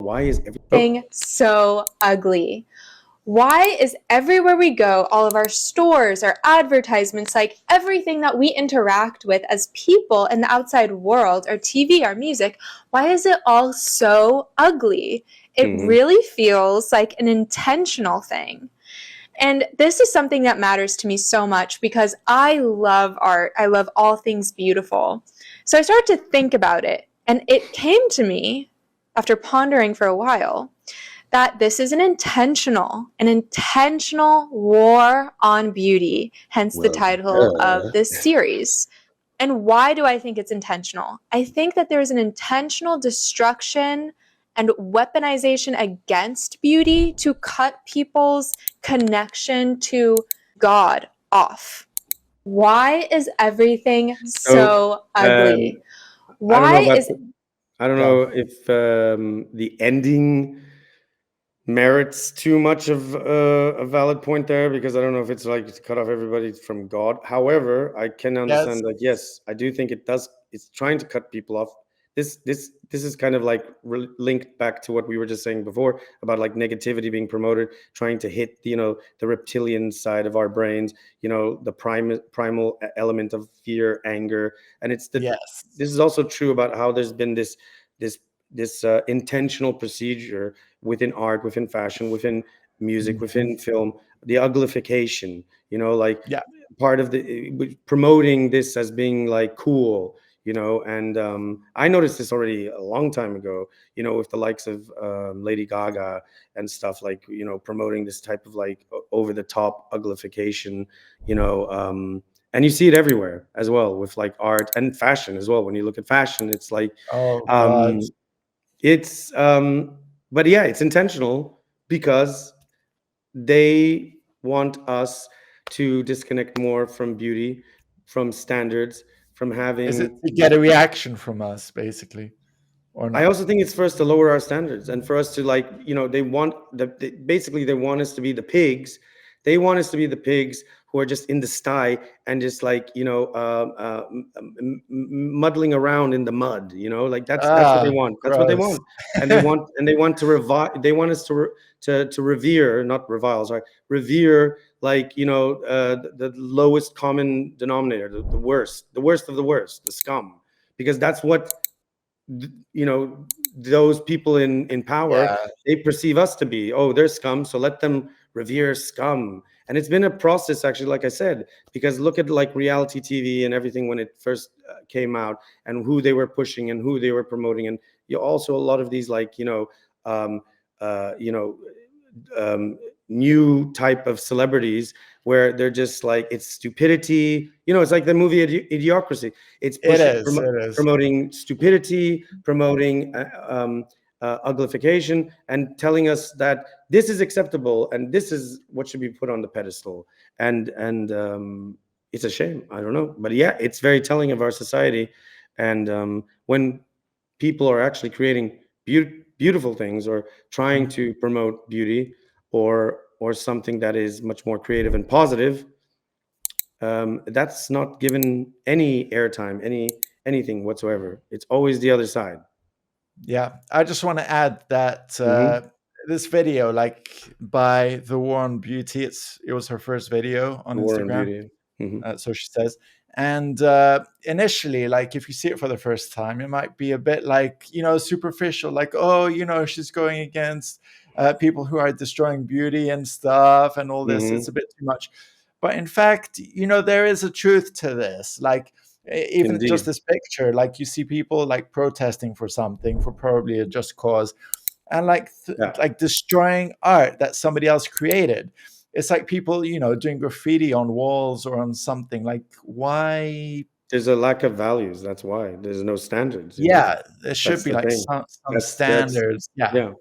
Why is everything so ugly? Why is everywhere we go, all of our stores, our advertisements, like everything that we interact with as people in the outside world, our TV, our music, why is it all so ugly? It really feels like an intentional thing. And this is something that matters to me so much because I love art. I love all things beautiful. So I started to think about it, and it came to me after pondering for a while that this is an intentional war on beauty, hence the title of this series. And why do I think it's intentional? I think that there's an intentional destruction and weaponization against beauty to cut people's connection to God off. Why is everything so ugly? I don't know if the ending merits too much of a valid point there, because I don't know if it's like to cut off everybody from God. However, I can understand that. Yes, I do think it does. It's trying to cut people off. This is kind of like linked back to what we were just saying before about like negativity being promoted, trying to hit the reptilian side of our brains, the primal element of fear, anger, and it's the this is also true about how there's been this intentional procedure within art, within fashion, within music, within film, the uglification, part of the promoting this as being like cool, and I noticed this already a long time ago, with the likes of Lady Gaga and stuff, like, promoting this type of like over the top uglification, and you see it everywhere as well with like art and fashion as well. When you look at fashion, it's like, it's but yeah, it's intentional because they want us to disconnect more from beauty, from standards, from having. Is it to get a reaction from us, basically, or not? I also think it's for us to lower our standards and for us to like, basically they want us to be the pigs. They want us to be the pigs who are just in the sty and just like, muddling around in the mud, like that's what they want. That's what they want. And they want to revive. They want us to revere, not revile, sorry, revere, like, the lowest common denominator, the worst of the worst, the scum, because that's what, those people in power, they perceive us to be. Oh, they're scum, so let them revere scum. And it's been a process, actually, like I said, because look at like reality TV and everything when it first came out, and who they were pushing and who they were promoting, and also a lot of these like new type of celebrities where they're just like, it's stupidity, it's like the movie Idiocracy. It's promoting stupidity, promoting uglification, and telling us that this is acceptable and this is what should be put on the pedestal. And it's a shame. I don't know, but yeah, it's very telling of our society. And when people are actually creating beautiful things or trying to promote beauty or something that is much more creative and positive, that's not given any airtime, anything whatsoever. It's always the other side. Yeah, I just want to add that this video, like by The War on Beauty, it was her first video on Instagram. So she says. And initially, like if you see it for the first time, it might be a bit like, superficial, like, oh, she's going against people who are destroying beauty and stuff and all this. It's a bit too much. But in fact, there is a truth to this. Like, even Indeed. Just this picture, like you see people like protesting for something, for probably a just cause, and like destroying art that somebody else created. It's like people, doing graffiti on walls or on something. Like, why? There's a lack of values. That's why there's no standards. Yeah, there should be like some standards. Yeah,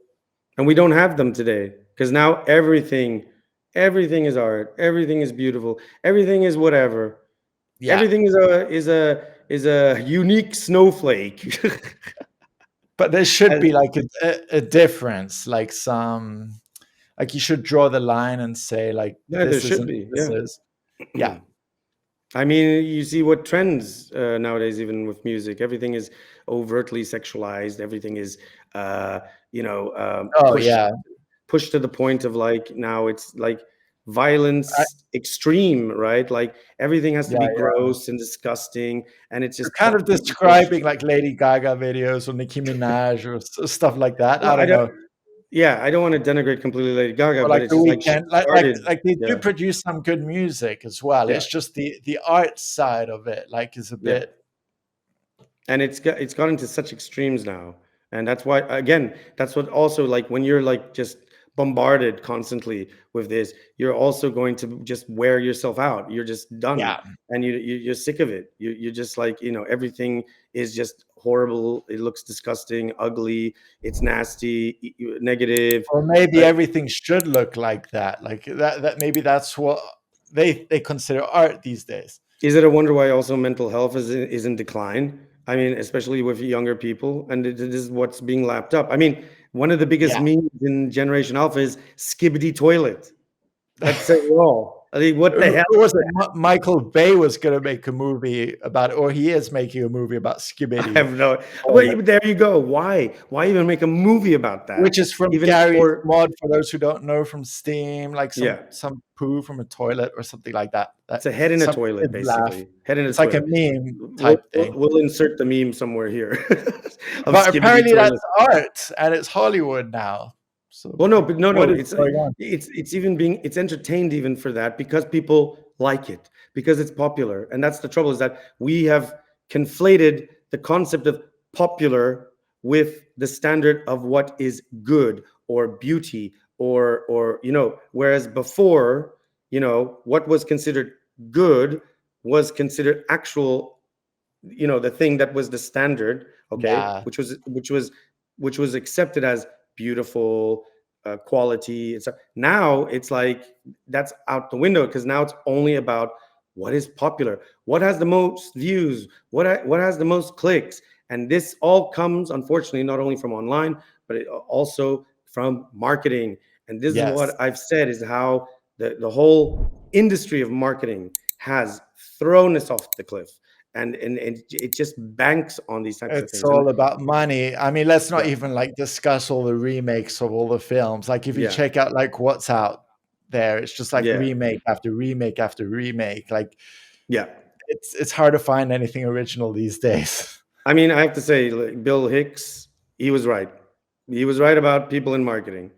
and we don't have them today, because now everything is art. Everything is beautiful. Everything is whatever. Yeah. Everything is a unique snowflake. But there should be like a difference, like like you should draw the line and say like, there should be. Yeah. I mean, you see what trends nowadays, even with music, everything is overtly sexualized. Everything is pushed to the point of like, now it's like violence extreme, right? Like everything has to be gross and disgusting, and it's just kind of describing like Lady Gaga videos or Nicki Minaj or stuff like that. Well, I don't know. Yeah, I don't want to denigrate completely Lady Gaga, Or but like it's The just like she Weeknd, started. like they do produce some good music as well. It's just the art side of it, like, is a bit. And it's gotten to such extremes now, and that's why, again, that's what also, like, when you're like just bombarded constantly with this, you're also going to just wear yourself out. You're just done, and you're sick of it. You're just like, everything is just horrible. It looks disgusting, ugly. It's nasty, negative. Or maybe everything should look like that. Like that maybe that's what they consider art these days. Is it a wonder why also mental health is in decline? I mean, especially with younger people, and this is what's being lapped up. I mean, one of the biggest memes in Generation Alpha is Skibbity Toilet. That says it all. I mean, what the hell? Who was it? Michael Bay was going to make a movie about it, or he is making a movie about Skibbity. I have no. Wait, there you go. Why even make a movie about that? Which is from Gary's mod, for those who don't know, from Steam, like some poo from a toilet or something like that. It's a head in a toilet, basically. Head in a toilet. It's like a meme type thing. We'll insert the meme somewhere here. But apparently that's art, and it's Hollywood now. So, well, no, it's even it's entertained even for that, because people like it, because it's popular. And that's the trouble, is that we have conflated the concept of popular with the standard of what is good or beauty, or whereas before, what was considered good was considered actual, the thing that was the standard, which was accepted as beautiful, quality and stuff. Now it's like that's out the window, because now it's only about what is popular, what has the most views, what has the most clicks. And this all comes, unfortunately, not only from online, but also from marketing. And this is what I've said, is how the whole industry of marketing has thrown us off the cliff. And it just banks on these types of things. It's all about money. I mean, let's not even like discuss all the remakes of all the films. Like, if you check out like what's out there, it's just like remake after remake after remake. Like, it's hard to find anything original these days. I mean, I have to say, like, Bill Hicks, he was right. He was right about people in marketing.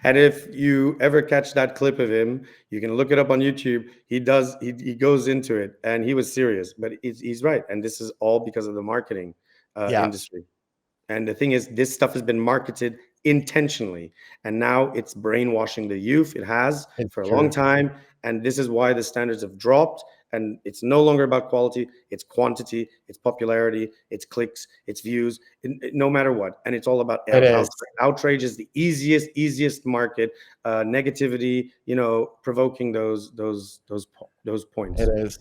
And if you ever catch that clip of him, you can look it up on YouTube. He goes into it, and he was serious, but he's right. And this is all because of the marketing industry. And the thing is, this stuff has been marketed intentionally, and now it's brainwashing the youth. It has for a long time. And this is why the standards have dropped. And it's no longer about quality, it's quantity, it's popularity, it's clicks, it's views, no matter what. And it's all about outrage is the easiest market, negativity, provoking those points. It is.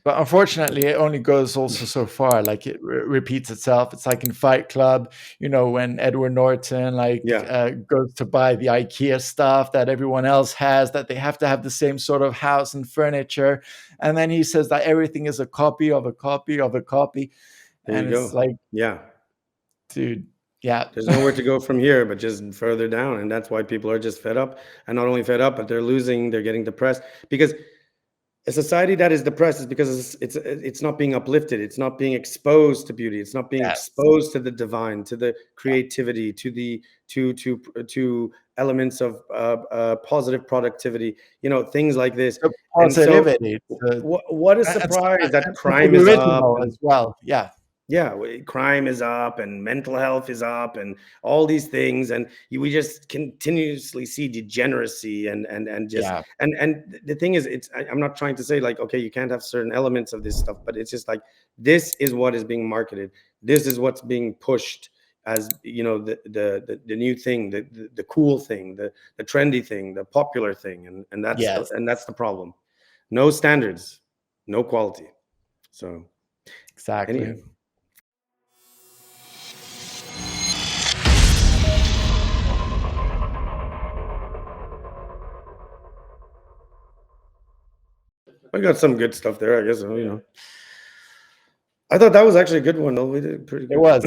But unfortunately, it only goes also so far. Like, it repeats itself. It's like in Fight Club, when Edward Norton goes to buy the IKEA stuff that everyone else has, that they have to have the same sort of house and furniture, and then he says that everything is a copy of a copy of a copy. There you go. It's like, dude, there's nowhere to go from here but just further down. And that's why people are just fed up, and not only fed up, but they're getting depressed, because a society that is depressed is because it's not being uplifted. It's not being exposed to beauty. It's not being exposed to the divine, to the creativity, to the to elements of positive productivity. Things like this. Positivity. What a surprise that crime is up as well. Crime is up, and mental health is up, and all these things, and we just continuously see degeneracy and the thing is, I'm not trying to say like, okay, you can't have certain elements of this stuff, but it's just like, this is what is being marketed, this is what's being pushed as the new thing, the cool thing, the trendy thing, the popular thing, and that's the problem. No standards, no quality. So exactly. Anyway. I got some good stuff there, I guess. I thought that was actually a good one, though. We did pretty good. It was.